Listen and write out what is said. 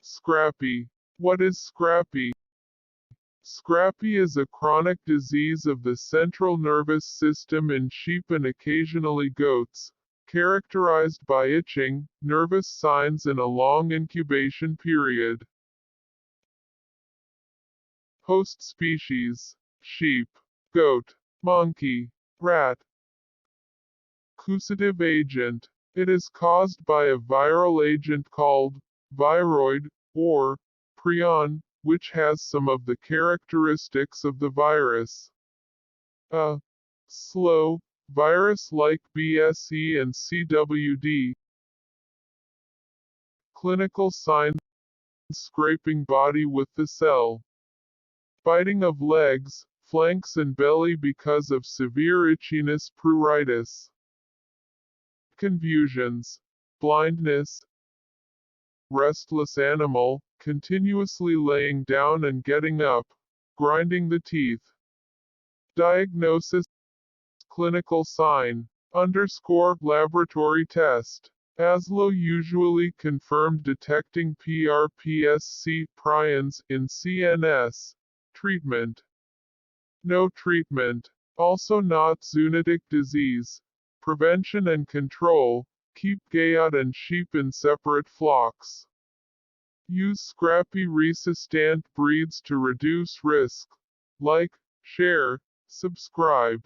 Scrapie. What is scrapie? Scrapie is a chronic disease of the central nervous system in sheep and occasionally goats, characterized by itching, nervous signs and a long incubation period. Host species: sheep, goat, monkey, rat. Causative agent: it is caused by a viral agent called viroid or prion, which has some of the characteristics of the virus. A slow virus like BSE and CWD. Clinical signs: scraping body with the cell, biting of legs, flanks and belly because of severe itchiness, pruritus. Confusions, blindness, restless animal, continuously laying down and getting up, grinding the teeth. Diagnosis: clinical sign, laboratory test. ASLO usually confirmed detecting PRPSC prions in CNS. Treatment: no treatment. Also not zoonotic disease. Prevention and control: keep goat and sheep in separate flocks. Use scrappy resistant breeds to reduce risk. Like, share, subscribe.